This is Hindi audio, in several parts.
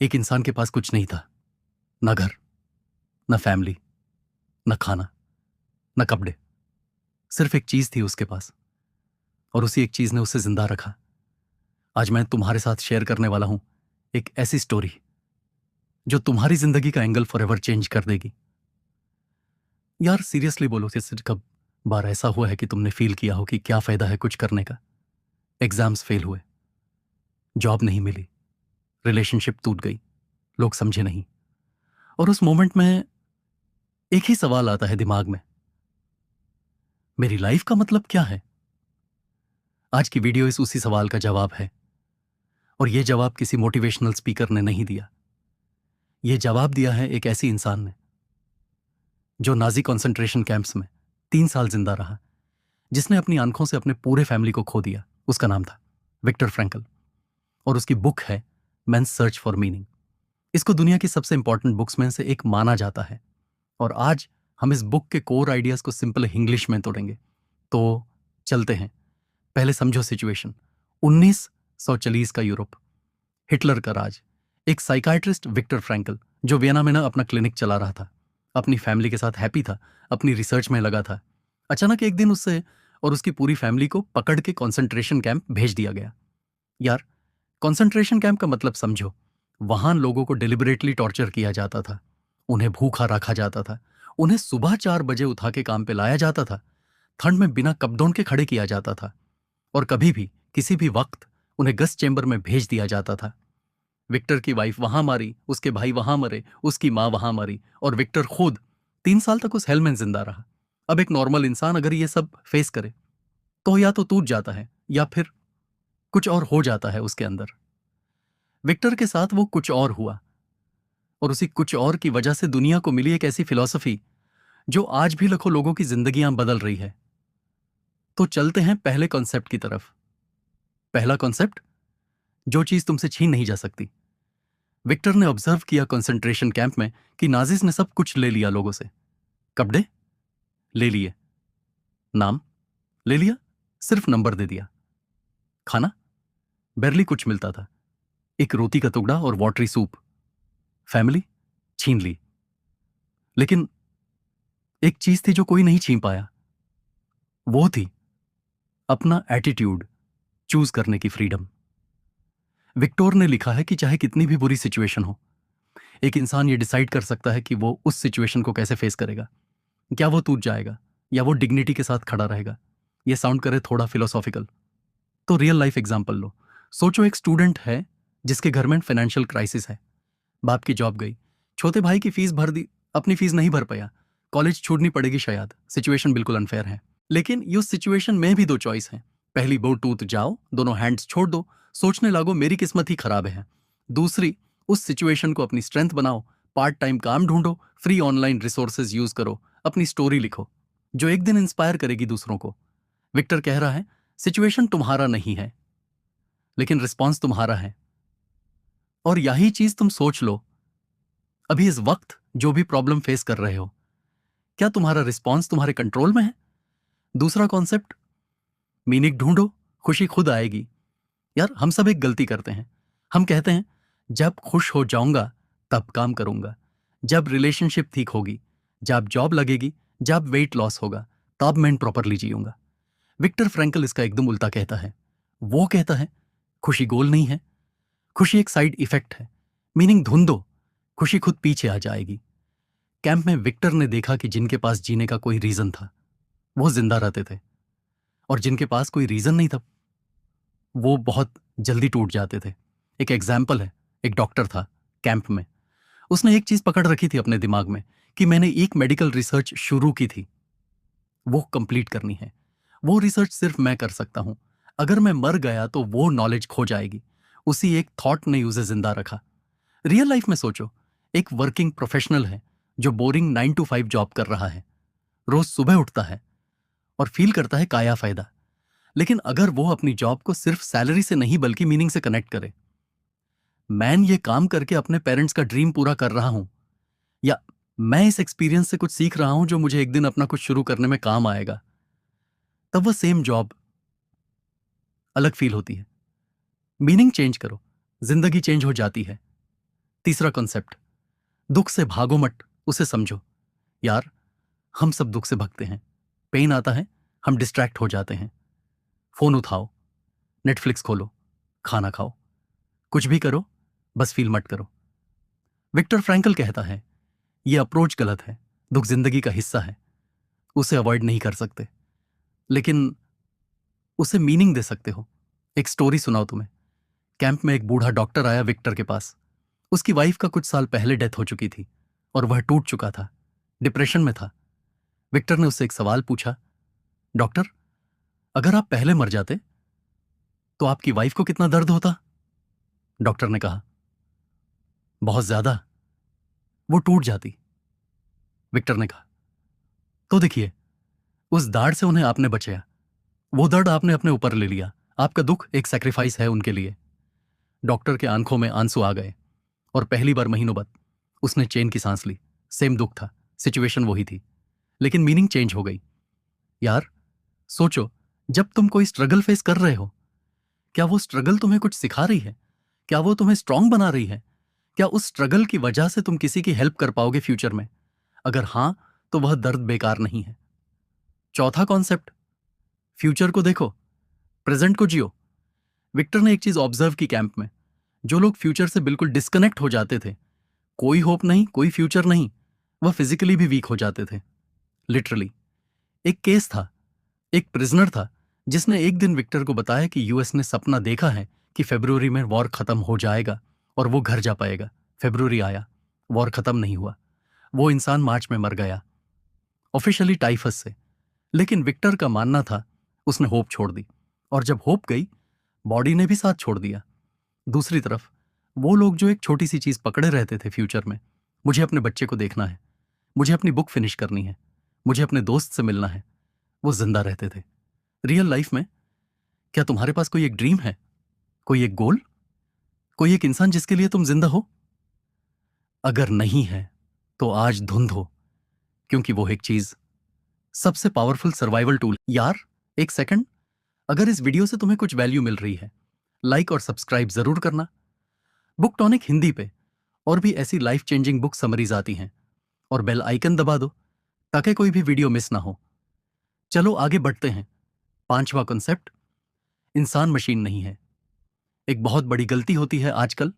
एक इंसान के पास कुछ नहीं था, न घर, न फैमिली, न खाना, न कपड़े। सिर्फ एक चीज थी उसके पास, और उसी एक चीज ने उसे जिंदा रखा। आज मैं तुम्हारे साथ शेयर करने वाला हूं एक ऐसी स्टोरी जो तुम्हारी जिंदगी का एंगल फॉरएवर चेंज कर देगी। यार सीरियसली बोलो, जैसे कब बार ऐसा हुआ है कि तुमने फील किया हो कि क्या फायदा है कुछ करने का? एग्जाम्स फेल हुए, जॉब नहीं मिली, रिलेशनशिप टूट गई, लोग समझे नहीं, और उस मोमेंट में एक ही सवाल आता है दिमाग में, मेरी लाइफ का मतलब क्या है? आज की वीडियो इस उसी सवाल का जवाब है। और यह जवाब किसी मोटिवेशनल स्पीकर ने नहीं दिया। यह जवाब दिया है एक ऐसी इंसान ने जो नाजी कॉन्सेंट्रेशन कैंप्स में 3 साल जिंदा रहा, जिसने अपनी आंखों से अपने पूरे फैमिली को खो दिया। उसका नाम था विक्टर फ्रैंकल, और उसकी बुक है मैन्स सर्च फॉर मीनिंग। इसको दुनिया की सबसे इंपॉर्टेंट बुक्स में से एक माना जाता है। और आज हम इस बुक के कोर आइडियाज को सिंपल इंग्लिश में तोड़ेंगे। तो चलते हैं। पहले समझो सिचुएशन। 1940 का यूरोप, हिटलर का राज। एक साइकाइट्रिस्ट विक्टर फ्रैंकल जो वियना में ना अपना क्लिनिक चला रहा था, अपनी फैमिली के साथ हैप्पी था, अपनी रिसर्च में लगा था। अचानक एक दिन उससे और उसकी पूरी फैमिली को पकड़ के कॉन्सेंट्रेशन कैंप भेज दिया गया। यार, कॉन्सेंट्रेशन कैंप का मतलब समझो। वहां लोगों को डिलिबरेटली टॉर्चर किया जाता था, उन्हें भूखा रखा जाता था, उन्हें सुबह 4 बजे उठा के काम पे लाया जाता था, ठंड में बिना कपड़ों के खड़े किया जाता था, और कभी भी किसी भी वक्त उन्हें गैस चेंबर में भेज दिया जाता था। विक्टर की वाइफ वहां मारी, उसके भाई वहां मरे, उसकी मां वहां मरी, और विक्टर खुद 3 साल तक उस हेल में जिंदा रहा। अब एक नॉर्मल इंसान अगर ये सब फेस करे तो या तो टूट जाता है या फिर कुछ और हो जाता है उसके अंदर। विक्टर के साथ वो कुछ और हुआ, और उसी कुछ और की वजह से दुनिया को मिली एक ऐसी फिलॉसफी जो आज भी लाखों लोगों की जिंदगियां बदल रही है। तो चलते हैं पहले कॉन्सेप्ट की तरफ। पहला कॉन्सेप्ट, जो चीज तुमसे छीन नहीं जा सकती। विक्टर ने ऑब्जर्व किया कंसंट्रेशन कैंप में कि नाजिस ने सब कुछ ले लिया लोगों से। कपड़े ले लिए, नाम ले लिया, सिर्फ नंबर दे दिया। खाना बैरली कुछ मिलता था, एक रोटी का टुकड़ा और वाटरी सूप। फैमिली छीन ली, लेकिन एक चीज थी जो कोई नहीं छीन पाया, वो थी अपना एटीट्यूड, चूज करने की फ्रीडम। विक्टोर ने लिखा है कि चाहे कितनी भी बुरी सिचुएशन हो, एक इंसान ये डिसाइड कर सकता है कि वो उस सिचुएशन को कैसे फेस करेगा। क्या वो टूट जाएगा या वो डिग्निटी के साथ खड़ा रहेगा? ये साउंड करे थोड़ा फिलोसॉफिकल, तो रियल लाइफ एग्जांपल लो। सोचो एक स्टूडेंट है जिसके घर में फाइनेंशियल क्राइसिस है। बाप की जॉब गई, छोटे भाई की फीस भर दी, अपनी फीस नहीं भर पाया, कॉलेज छोड़नी पड़ेगी शायद। सिचुएशन बिल्कुल अनफेयर है, लेकिन इस सिचुएशन में भी दो चॉइस हैं। पहली, वो टूट जाओ, दोनों हैंड्स छोड़ दो, सोचने लागो मेरी किस्मत ही खराब है। दूसरी, उस सिचुएशन को अपनी स्ट्रेंथ बनाओ, पार्ट टाइम काम ढूंढो, फ्री ऑनलाइन रिसोर्सेज यूज करो, अपनी स्टोरी लिखो जो एक दिन इंस्पायर करेगी दूसरों को। विक्टर कह रहा है, सिचुएशन तुम्हारा नहीं है, लेकिन रिस्पॉन्स तुम्हारा है। और यही चीज तुम सोच लो, अभी इस वक्त जो भी प्रॉब्लम फेस कर रहे हो, क्या तुम्हारा रिस्पॉन्स तुम्हारे कंट्रोल में है? दूसरा कॉन्सेप्ट, मीनिंग ढूंढो, खुशी खुद आएगी। यार, हम सब एक गलती करते हैं। हम कहते हैं जब खुश हो जाऊंगा तब काम करूंगा, जब रिलेशनशिप ठीक होगी, जब जॉब लगेगी, जब वेट लॉस होगा, तब मैं प्रॉपरली जीऊंगा। विक्टर फ्रैंकल इसका एकदम उल्टा कहता है। वो कहता है खुशी गोल नहीं है, खुशी एक साइड इफेक्ट है। मीनिंग ढूंढो, खुशी खुद पीछे आ जाएगी। कैंप में विक्टर ने देखा कि जिनके पास जीने का कोई रीजन था वो जिंदा रहते थे, और जिनके पास कोई रीजन नहीं था वो बहुत जल्दी टूट जाते थे। एक एग्जाम्पल है, एक डॉक्टर था कैंप में। उसने एक चीज पकड़ रखी थी अपने दिमाग में कि मैंने एक मेडिकल रिसर्च शुरू की थी, वो कंप्लीट करनी है। वो रिसर्च सिर्फ मैं कर सकता हूं, अगर मैं मर गया तो वो नॉलेज खो जाएगी। उसी एक थॉट ने उसे जिंदा रखा। रियल लाइफ में सोचो, एक वर्किंग प्रोफेशनल है जो बोरिंग 9 to 5 जॉब कर रहा है, रोज सुबह उठता है और फील करता है काया फायदा। लेकिन अगर वो अपनी जॉब को सिर्फ सैलरी से नहीं बल्कि मीनिंग से कनेक्ट करे, मैं ये काम करके अपने पेरेंट्स का ड्रीम पूरा कर रहा हूं, या मैं इस एक्सपीरियंस से कुछ सीख रहा हूं जो मुझे एक दिन अपना कुछ शुरू करने में काम आएगा, तब वो सेम जॉब अलग फील होती है। मीनिंग चेंज करो, जिंदगी चेंज हो जाती है। तीसरा कॉन्सेप्ट, दुख से भागो मत, उसे समझो। यार, हम सब दुख से भगते हैं। पेन आता है, हम डिस्ट्रैक्ट हो जाते हैं। फोन उठाओ, नेटफ्लिक्स खोलो, खाना खाओ, कुछ भी करो, बस फील मत करो। विक्टर फ्रैंकल कहता है, यह अप्रोच गलत है। दुख जिंदगी का हिस्सा है, उसे अवॉइड नहीं कर सकते, लेकिन उसे मीनिंग दे सकते हो। एक स्टोरी सुनाओ तुम्हें। कैंप में एक बूढ़ा डॉक्टर आया विक्टर के पास। उसकी वाइफ का कुछ साल पहले डेथ हो चुकी थी और वह टूट चुका था, डिप्रेशन में था। विक्टर ने उससे एक सवाल पूछा, डॉक्टर, अगर आप पहले मर जाते तो आपकी वाइफ को कितना दर्द होता? डॉक्टर ने कहा, बहुत ज्यादा, वो टूट जाती। विक्टर ने कहा, तो देखिए, उस दाढ़ से उन्हें आपने बचाया, वो दर्द आपने अपने ऊपर ले लिया। आपका दुख एक सैक्रिफाइस है उनके लिए। डॉक्टर के आंखों में आंसू आ गए और पहली बार महीनों बाद उसने चैन की सांस ली। सेम दुख था, सिचुएशन वही थी, लेकिन मीनिंग चेंज हो गई। यार, सोचो, जब तुम कोई स्ट्रगल फेस कर रहे हो, क्या वो स्ट्रगल तुम्हें कुछ सिखा रही है? क्या वो तुम्हें स्ट्रांग बना रही है? क्या उस स्ट्रगल की वजह से तुम किसी की हेल्प कर पाओगे फ्यूचर में? अगर हां, तो वह दर्द बेकार नहीं है। चौथा कॉन्सेप्ट, फ्यूचर को देखो, प्रेजेंट को जियो। विक्टर ने एक चीज ऑब्जर्व की कैंप में, जो लोग फ्यूचर से बिल्कुल डिस्कनेक्ट हो जाते थे, कोई होप नहीं, कोई फ्यूचर नहीं, वह फिजिकली भी वीक हो जाते थे, लिटरली। एक केस था, एक प्रिजनर था जिसने एक दिन विक्टर को बताया कि यूएस ने सपना देखा है कि फरवरी में वॉर खत्म हो जाएगा और वो घर जा पाएगा। फरवरी आया, वॉर खत्म नहीं हुआ। वो इंसान मार्च में मर गया, ऑफिशियली टाइफस से। लेकिन विक्टर का मानना था उसने होप छोड़ दी, और जब होप गई, बॉडी ने भी साथ छोड़ दिया। दूसरी तरफ वो लोग जो एक छोटी सी चीज पकड़े रहते थे फ्यूचर में, मुझे अपने बच्चे को देखना है, मुझे अपनी बुक फिनिश करनी है, मुझे अपने दोस्त से मिलना है, वो जिंदा रहते थे। रियल लाइफ में क्या तुम्हारे पास कोई एक ड्रीम है, कोई एक गोल, कोई एक इंसान जिसके लिए तुम जिंदा हो? अगर नहीं है तो आज धुंध हो, क्योंकि वो एक चीज सबसे पावरफुल सर्वाइवल टूल। यार, एक सेकंड, अगर इस वीडियो से तुम्हें कुछ वैल्यू मिल रही है, लाइक और सब्सक्राइब जरूर करना। बुक टॉनिक हिंदी पे और भी ऐसी लाइफ चेंजिंग बुक समरीज आती हैं, और बेल आइकन दबा दो ताकि कोई भी वीडियो मिस ना हो। चलो आगे बढ़ते हैं। पांचवा कॉन्सेप्ट, इंसान मशीन नहीं है। एक बहुत बड़ी गलती होती है आजकल,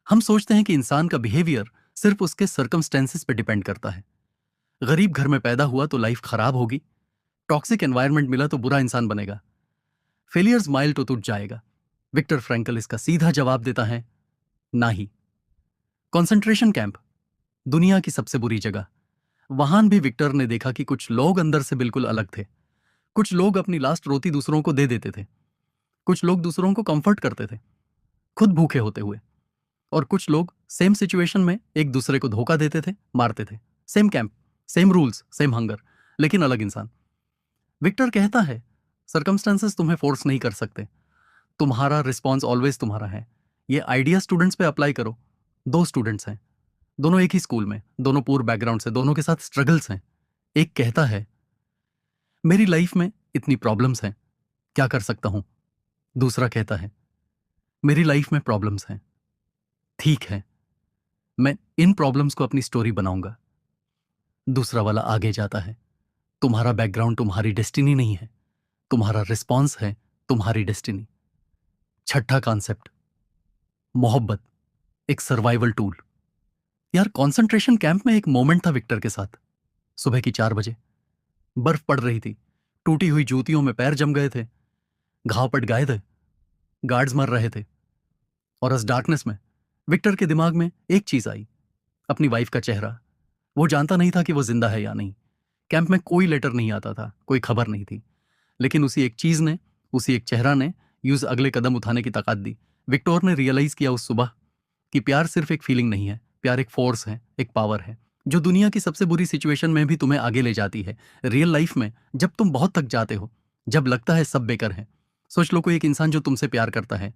हम सोचते हैं कि इंसान का बिहेवियर सिर्फ उसके सर्कमस्टेंसेस पे डिपेंड करता है। गरीब घर में पैदा हुआ तो लाइफ खराब होगी, टॉक्सिक एनवायरनमेंट मिला तो बुरा इंसान बनेगा, फेलियर स्माइल तो टूट जाएगा। विक्टर फ्रैंकल इसका सीधा जवाब देता है, ना ही। कॉन्सेंट्रेशन कैंप, दुनिया की सबसे बुरी जगह। वहां भी विक्टर ने देखा कि कुछ लोग अंदर से बिल्कुल अलग थे। कुछ लोग अपनी लास्ट रोटी दूसरों को दे देते थे, कुछ लोग दूसरों को कंफर्ट करते थे खुद भूखे होते हुए, और कुछ लोग सेम सिचुएशन में एक दूसरे को धोखा देते थे, मारते थे। Same camp, same rules, same hunger, लेकिन अलग इंसान। विक्टर कहता है, सर्कमस्टेंसेस तुम्हें फोर्स नहीं कर सकते, तुम्हारा रिस्पॉन्स ऑलवेज तुम्हारा है। ये आइडिया स्टूडेंट्स पे अप्लाई करो। दो स्टूडेंट्स हैं, दोनों एक ही स्कूल में, दोनों पूर बैकग्राउंड से, दोनों के साथ स्ट्रगल्स हैं। एक कहता है, मेरी लाइफ में इतनी प्रॉब्लम्स हैं, क्या कर सकता हूं? दूसरा कहता है, मेरी लाइफ में प्रॉब्लम्स हैं, ठीक है, मैं इन प्रॉब्लम्स को अपनी स्टोरी बनाऊंगा। दूसरा वाला आगे जाता है, तुम्हारा बैकग्राउंड तुम्हारी डेस्टिनी नहीं है, तुम्हारा रिस्पॉन्स है तुम्हारी डेस्टिनी। छठा कॉन्सेप्ट, मोहब्बत एक सर्वाइवल टूल। यार, कंसंट्रेशन कैंप में एक मोमेंट था विक्टर के साथ। सुबह की 4 बजे बर्फ पड़ रही थी, टूटी हुई जूतियों में पैर जम गए थे, घाव पट गए थे, गार्ड्स मर रहे थे, और उस डार्कनेस में विक्टर के दिमाग में एक चीज आई, अपनी वाइफ का चेहरा। वो जानता नहीं था कि वो जिंदा है या नहीं। कैंप में कोई लेटर नहीं आता था, कोई खबर नहीं थी, लेकिन उसी एक चीज ने, उसी एक चेहरा ने यूज अगले कदम उठाने की ताकत दी। विक्टर ने रियलाइज किया उस सुबह कि प्यार सिर्फ एक फीलिंग नहीं है, प्यार एक फोर्स है, एक पावर है, जो दुनिया की सबसे बुरी सिचुएशन में भी तुम्हें आगे ले जाती है। रियल लाइफ में जब तुम बहुत थक जाते हो, जब लगता है सब बेकार है, सोच लो कोई एक इंसान जो तुमसे प्यार करता है,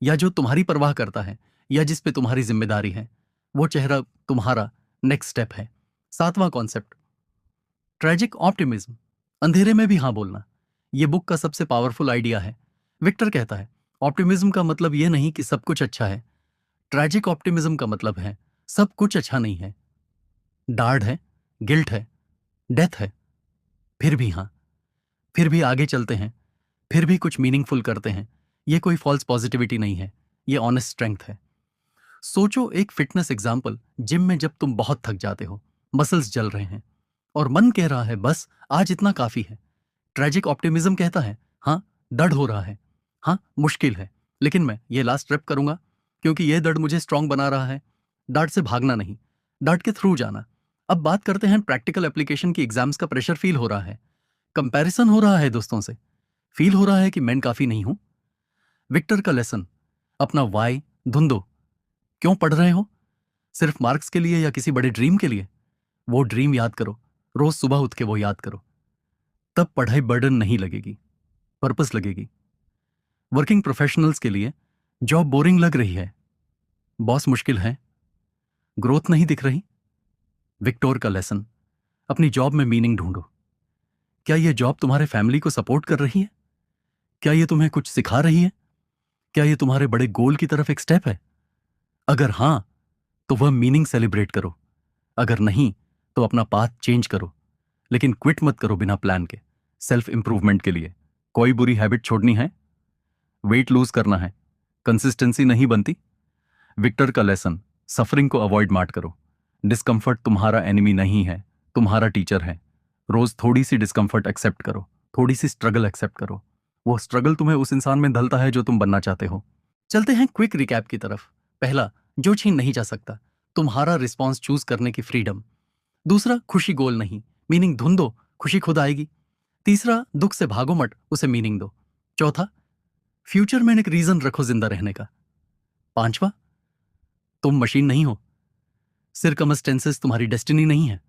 या जो तुम्हारी परवाह करता है, या जिस पे तुम्हारी जिम्मेदारी है, वो चेहरा तुम्हारा नेक्स्ट स्टेप है। सातवां कॉन्सेप्ट, ट्रेजिक ऑप्टिमिज्म, अंधेरे में भी हां बोलना। यह बुक का सबसे पावरफुल आइडिया है। विक्टर कहता है, ऑप्टिमिज्म का मतलब यह नहीं कि सब कुछ अच्छा है, ट्रैजिक ऑप्टिमिज्म का मतलब है सब कुछ अच्छा नहीं है, डार्ड है, गिल्ट है, डेथ है, फिर भी हाँ, फिर भी आगे चलते हैं, फिर भी कुछ मीनिंगफुल करते हैं। ये कोई फॉल्स पॉजिटिविटी नहीं है, ये ऑनेस्ट स्ट्रेंथ है। सोचो एक फिटनेस एग्जाम्पल, जिम में जब तुम बहुत थक जाते हो, मसल्स जल रहे हैं और मन कह रहा है बस आज इतना काफी है। ट्रैजिक ऑप्टिमिज्म कहता है हाँ, दर्द हो रहा है, हाँ मुश्किल है, लेकिन मैं ये लास्ट रेप करूंगा क्योंकि ये दर्द मुझे स्ट्रांग बना रहा है। दर्द से भागना नहीं, दर्द के थ्रू जाना। अब बात करते हैं प्रैक्टिकल एप्लीकेशन की। एग्जाम्स का प्रेशर फील हो रहा है, कंपैरिजन हो रहा है दोस्तों से, फील हो रहा है कि मैं काफी नहीं हूं। विक्टर का लेसन, अपना वाई ढूंढो। क्यों पढ़ रहे हो? सिर्फ मार्क्स के लिए या किसी बड़े ड्रीम के लिए? वो ड्रीम याद करो, रोज सुबह उठ के वो याद करो, तब पढ़ाई बर्डन नहीं लगेगी, पर्पस लगेगी। वर्किंग प्रोफेशनल्स के लिए जॉब बोरिंग लग रही है, बॉस मुश्किल है, ग्रोथ नहीं दिख रही? विक्टोर का लेसन, अपनी जॉब में मीनिंग ढूंढो। क्या ये जॉब तुम्हारे फैमिली को सपोर्ट कर रही है? क्या ये तुम्हें कुछ सिखा रही है? क्या ये तुम्हारे बड़े गोल की तरफ एक स्टेप है? अगर हां, तो वह मीनिंग सेलिब्रेट करो। अगर नहीं, तो अपना पाथ चेंज करो, लेकिन क्विट मत करो बिना प्लान के। सेल्फ इंप्रूवमेंट के लिए कोई बुरी हैबिट छोड़नी है, वेट लूज करना है, कंसिस्टेंसी नहीं बनती। विक्टर का लेसन, सफरिंग को अवॉइड मत करो। डिस्कंफर्ट तुम्हारा एनिमी नहीं है, तुम्हारा टीचर है। रोज थोड़ी सी डिस्कंफर्ट एक्सेप्ट करो, थोड़ी सी स्ट्रगल एक्सेप्ट करो। वो स्ट्रगल तुम्हें उस इंसान में ढलता है जो तुम बनना चाहते हो। चलते हैं क्विक रिकैप की तरफ। पहला, जो छीन नहीं जा सकता, तुम्हारा रिस्पॉन्स चूज करने की फ्रीडम। दूसरा, खुशी गोल नहीं, मीनिंग ढूंढो, खुशी खुद आएगी। तीसरा, दुख से भागो मत, उसे मीनिंग दो। चौथा, फ्यूचर में एक रीजन रखो जिंदा रहने का। पांचवा, तुम मशीन नहीं हो, सिरकमस्टेंसेस तुम्हारी डेस्टिनी नहीं है।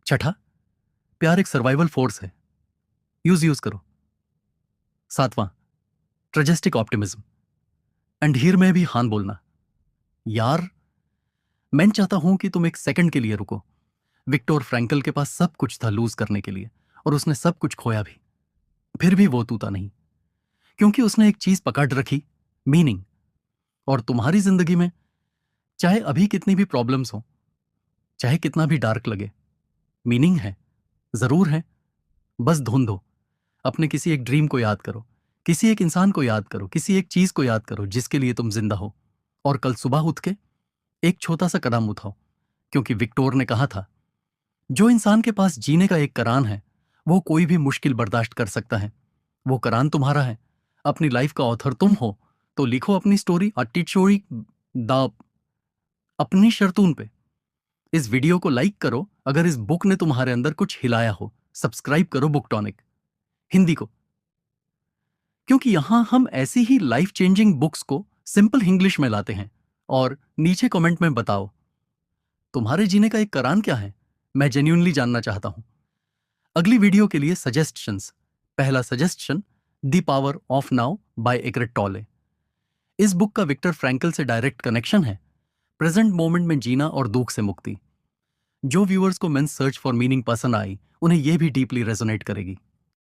छठा, प्यार एक सर्वाइवल फोर्स है, यूज करो। सातवां, ट्रेजेस्टिक ऑप्टिमिज्म, एंड हियर में भी हान बोलना। यार, मैं चाहता हूं कि तुम एक सेकंड के लिए रुको। विक्टोर फ्रैंकल के पास सब कुछ था लूज करने के लिए, और उसने सब कुछ खोया भी, फिर भी वो टूटा नहीं, क्योंकि उसने एक चीज पकड़ रखी, मीनिंग। और तुम्हारी जिंदगी में चाहे अभी कितनी भी प्रॉब्लम्स हो, चाहे कितना भी डार्क लगे, मीनिंग है, जरूर है। बस ढूंढो। अपने किसी एक ड्रीम को याद करो, किसी एक इंसान को याद करो, किसी एक चीज को याद करो जिसके लिए तुम जिंदा हो, और कल सुबह उठ के एक छोटा सा कदम उठाओ। क्योंकि विक्टोर ने कहा था, जो इंसान के पास जीने का एक करान है, वो कोई भी मुश्किल बर्दाश्त कर सकता है। वो करान तुम्हारा है, अपनी लाइफ का ऑथर तुम हो, तो लिखो अपनी स्टोरी, स्टोरी द अपनी शर्तून पे। इस वीडियो को लाइक करो अगर इस बुक ने तुम्हारे अंदर कुछ हिलाया हो। सब्सक्राइब करो बुक टॉनिक हिंदी को, क्योंकि यहां हम ऐसी ही लाइफ चेंजिंग बुक्स को सिंपल इंग्लिश में लाते हैं। और नीचे कमेंट में बताओ, तुम्हारे जीने का एक करान क्या है? मैं जेन्युइनली जानना चाहता हूं। अगली वीडियो के लिए सजेशंस। पहला suggestion, the power of now by Eckhart Tolle. इस बुक का विक्टर फ्रैंकल से डायरेक्ट कनेक्शन है, प्रेजेंट मोमेंट में जीना और दुख से मुक्ति। जो व्यूअर्स को मेंस सर्च फॉर मीनिंग पसंद आई, उन्हें यह भी डीपली रेजोनेट करेगी।